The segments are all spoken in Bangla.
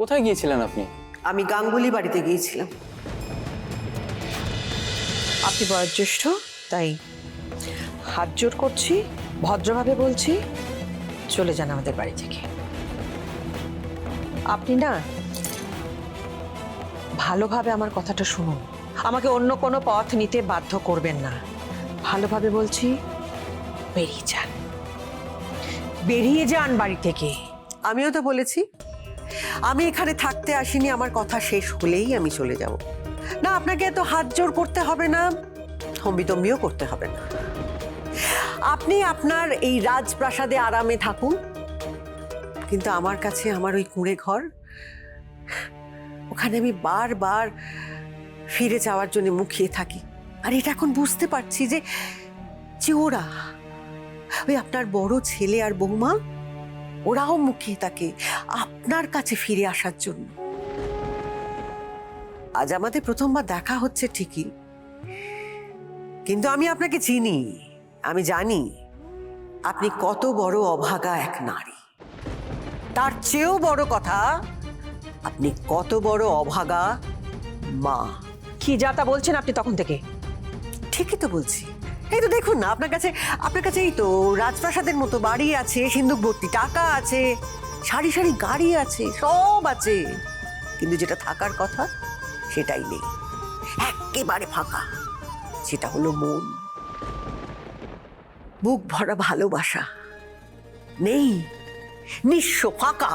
কোথায় গিয়েছিলেন আপনি? আমি গাঙ্গুলি বাড়িতে গিয়েছিলাম। আপনি বয়োজ্যেষ্ঠ, তাই হাত জোড় করছি, ভদ্রভাবে বলছি, চলে যান আমাদের বাড়ি থেকে। আপনি না ভালোভাবে আমার কথাটা শুনুন, আমাকে অন্য কোনো পথ নিতে বাধ্য করবেন না। ভালোভাবে বলছি, বেরিয়ে যান, বেরিয়ে যান বাড়ি থেকে। আমিও তো বলেছি আমি এখানে থাকতে আসিনি, আমার কথা শেষ হলেই আমি চলে যাব। না, আপনাকে এত হাত জোড় করতে হবে না, হম্বিতম্বিও করতে হবে না। আপনি আপনার এই রাজপ্রাসাদে আরামে থাকুন, কিন্তু আমার কাছে আমার ওই কুঁড়ে ঘর, ওখানে আমি বারবার ফিরে যাওয়ার জন্য মুখিয়ে থাকি। আর এটা এখন বুঝতে পারছি যে ওরা, ওই আপনার বড় ছেলে আর বৌমা, ওরাও মুখিয়ে থাকে আপনার কাছে ফিরে আসার জন্য। আজ আমাদের প্রথমবার দেখা হচ্ছে ঠিকই, কিন্তু আমি আপনাকে চিনি, আমি জানি আপনি কত বড় অভাগা এক নারী। তার চেয়েও বড় কথা, আপনি কত বড় অভাগা মা। কি যা তা বলছেন আপনি তখন থেকে? ঠিকই তো বলছি। এই তো দেখুন না, আপনার কাছে এই তো রাজপ্রাসাদের মতো বাড়ি আছে, সিন্ধুক ভর্তি টাকা আছে, সারি সারি গাড়ি আছে, সব আছে, কিন্তু যেটা থাকার কথা সেটাই নেই, একেবারে ফাঁকা। সেটা হলো মন, বুক ভরা ভালোবাসা নেই, নিঃস্ব, ফাঁকা।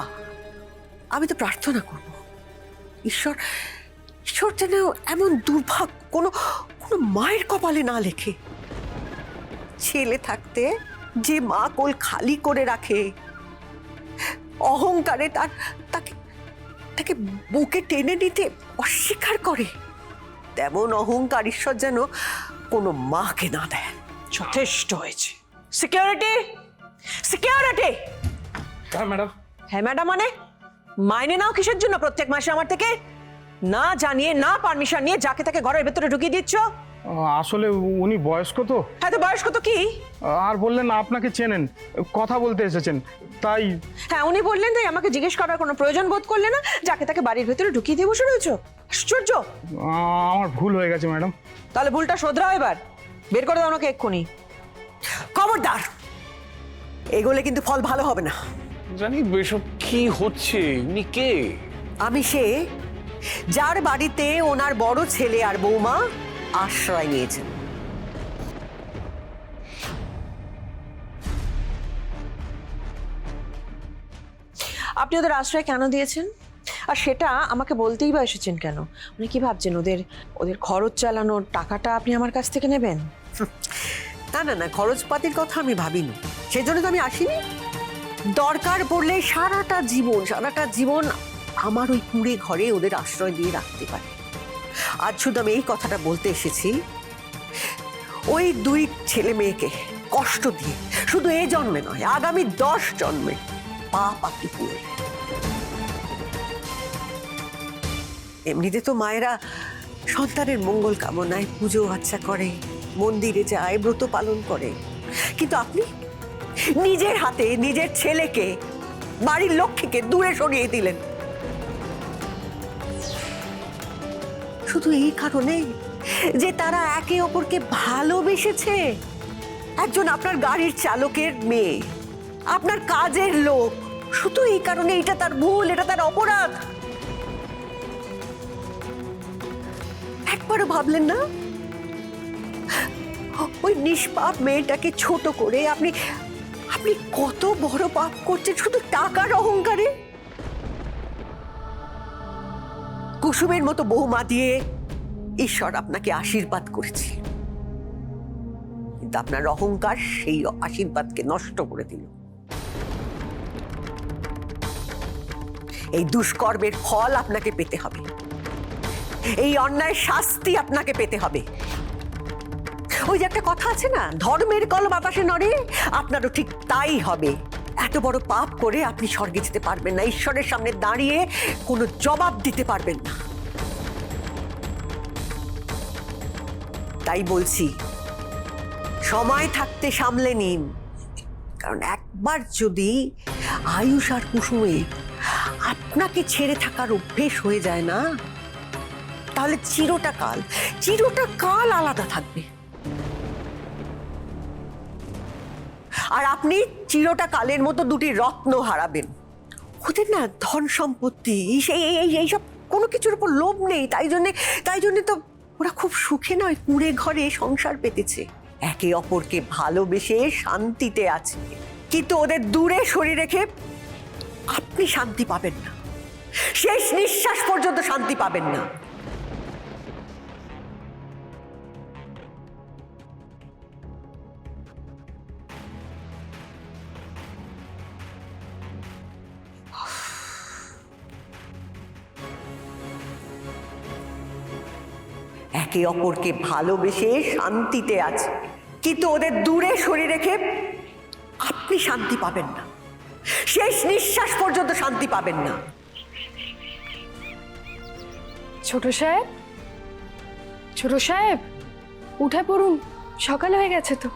আমি তো প্রার্থনা করব ঈশ্বর যেন এমন দুর্ভাগ্য কোনো মায়ের কপালে না লেখে। ছেলে থাকতে যে মা কোল খালি করে রাখে, অহংকারে তাকে বুকে টেনে নিতে অস্বীকার করে, তেমন অহংকার ঈশ্বর যেন কোনো মাকে না দেয়। যথেষ্ট হয়েছে। Security, security. হ্যাঁ ম্যাডাম। হ্যাঁ ম্যাডাম মানে? মাইনে নাও কিসের জন্য প্রত্যেক মাসে আমার থেকে? না জানিয়ে, না পারমিশন নিয়ে যাকে তাকে ঘরের ভেতরে ঢুকিয়ে দিচ্ছ। আসলে উনি বয়স্ক তো। হ্যাঁ তো বয়স্ক তো কি? আর বললেন আপনাকে চেনেন, কথা বলতে এসেছেন, তাই। হ্যাঁ উনি বললেন, তাই আমাকে জিজ্ঞেস করার কোনো প্রয়োজন বোধ করলে না, যাকে তাকে বাড়ির ভেতরে ঢুকিয়ে দিয়ে বসে রয়েছো। আশ্চর্য। আমার ভুল হয়ে গেছে ম্যাডাম। তাহলে ভুলটা শোধরাও এবার, বের করে দাও ওনাকে এক্ষুনি। খবরদার, এগোলে কিন্তু ফল ভালো হবে না। জানি এসব কি হচ্ছে, উনি কে? আমি সে যার বাড়িতে ওনার বড় ছেলে আর বৌমা আশ্রয় নিয়েছেন। আপনি ওদের আশ্রয় কেন দিয়েছেন, আর সেটা আমাকে বলতেই বা এসেছেন কেন? উনি কি ভাবছেন ওদের খরচ চালানোর টাকাটা আপনি আমার কাছ থেকে নেবেন? না না না, খরচপাতির কথা আমি ভাবিনি, সেজন্য তো আমি আসিনি। দরকার পড়লে সারাটা জীবন আমার ওই কুঁড়ে ঘরে ওদের আশ্রয় দিয়ে রাখতে পারি। আজ শুধু আমি এই কথাটা বলতে এসেছি, ওই দুই ছেলে মেয়েকে কষ্ট দিয়ে শুধু এই জন্মে নয়, আগামী 10 জন্মে পাপ আপনি পুরো। এমনিতে তো মায়েরা সন্তানের মঙ্গল কামনায় পুজো আচ্ছা করে, মন্দিরে যায়, ব্রত পালন করে, কিন্তু আপনি নিজের হাতে নিজের ছেলেকে, বাড়ির লক্ষ্মীকে দূরে সরিয়ে দিলেন, শুধু এই কারণে যে তারা একে অপরকে ভালোবেসেছে। একজন আপনার গাড়ির চালকের মেয়ে, আপনার কাজের লোক, শুধু এই কারণে এটা তার ভুল, এটা তার অপরাধ। একবারও ভাবলেন না ওই নিষ্পাপ মেয়েটাকে ছোট করে আপনি কত বড় পাপ করছেন শুধু টাকার অহংকারে? কুসুমের মতো বৌমা দিয়ে ঈশ্বর আপনাকে আশীর্বাদ করেছে, কিন্তু আপনার অহংকার সেই আশীর্বাদকে নষ্ট করে দিল। এই দুষ্কর্মের ফল আপনাকে পেতে হবে, এই অন্যায় শাস্তি আপনাকে পেতে হবে। ওই যে একটা কথা আছে না, ধর্মের কল বাতাসে নড়ে, আপনারও ঠিক তাই হবে। এত বড় পাপ করে আপনি স্বর্গে যেতে পারবেন না, ঈশ্বরের সামনে দাঁড়িয়ে কোনো জবাব দিতে পারবেন না। তাই বলছি, সময় থাকতে সামলে নিন, কারণ একবার যদি আয়ুষ আর কুসুমে আপনাকে ছেড়ে থাকার অভ্যেস হয়ে যায় না, তাহলে চিরটা কাল আলাদা থাকবে। আর আপনি চিরটা কালের মতো দুটি রত্ন হারাবেন। ওদের না ধন সম্পত্তি এইসব কোনো কিছুর উপর লোভ নেই, তাই জন্যে তো ওরা খুব সুখে নয় কুঁড়ে ঘরে সংসার পেতেছে, একে অপরকে ভালোবেসে শান্তিতে আছে। কিন্তু ওদের দূরে সরিয়ে রেখে আপনি শান্তি পাবেন না, শেষ নিঃশ্বাস পর্যন্ত শান্তি পাবেন না। একে অপরকে ভালোবেসে শান্তিতে আছে, কিন্তু ওদের দূরে সরিয়ে রেখে আপনি শান্তি পাবেন না, শেষ নিঃশ্বাস পর্যন্ত শান্তি পাবেন না। ছোট সাহেব উঠে পড়ুন, সকাল হয়ে গেছে তো।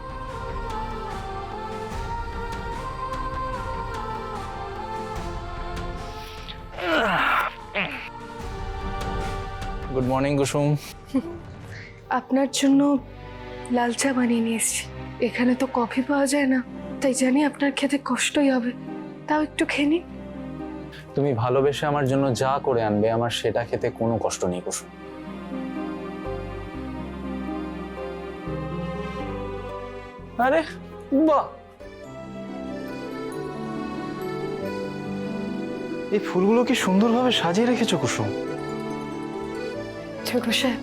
গুড মর্নিং কুসুম। আপনার জন্য লাল চা বানিয়ে নিয়ে এসেছি। এখানে তো কফি পাওয়া যায় না, তাই জানি আপনার খেতে কষ্টই হবে, তাও একটু খেয়ে নিন। তুমি ভালোবেসে আমার জন্য যা করে আনবে আমার সেটা খেতে কোনো কষ্ট নেই কুসুম। আরে বাহ, এই ফুলগুলো কি সুন্দরভাবে সাজিয়ে রেখেছো কুসুম। ছোট সাহেব,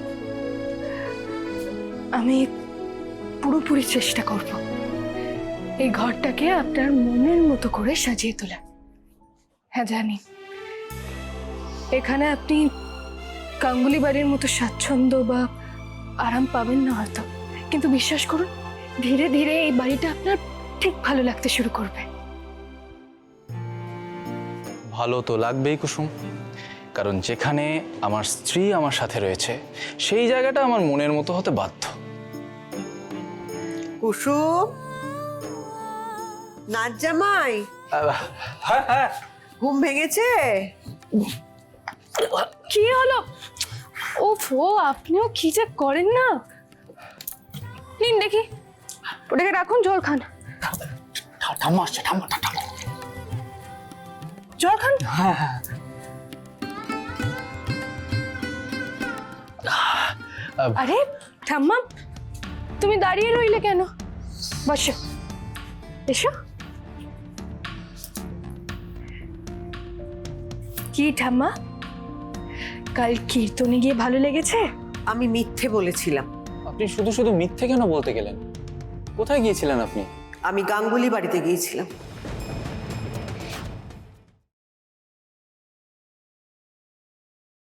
আমি পুরোপুরি চেষ্টা করব এই ঘরটাকে আপনার মনের মতো করে সাজিয়ে তোলা। হ্যাঁ জানি এখানে আপনি গাঙ্গুলি বাড়ির মতো স্বাচ্ছন্দ্য বা আরাম পাবেন না হয়তো, কিন্তু বিশ্বাস করুন ধীরে ধীরে এই বাড়িটা আপনার ঠিক ভালো লাগতে শুরু করবে। ভালো তো লাগবেই কুসুম, কারণ যেখানে আমার স্ত্রী আমার সাথে রয়েছে সেই জায়গাটা আমার মনের মতো হতে বাধ্য। কুসুম, নাচ জামাই, হ্যাঁ, ঘুম ভেঙেছে? কি হলো? ওফো, আপনিও কি যে করেন না। নিন দেখি, ওটাকে রাখুন, জল খান। জল খান। আরে ঠাম্মা, তুমি দাঁড়িয়ে রইলে কেন? বসো, এসো। কি ঠাম্মা, কাল কীর্তনে গিয়ে ভালো লেগেছে? আমি মিথ্যে বলেছিলাম। আপনি শুধু শুধু মিথ্যে কেন বলতে গেলেন? কোথায় গিয়েছিলেন আপনি? আমি গাঙ্গুলি বাড়িতে গিয়েছিলাম।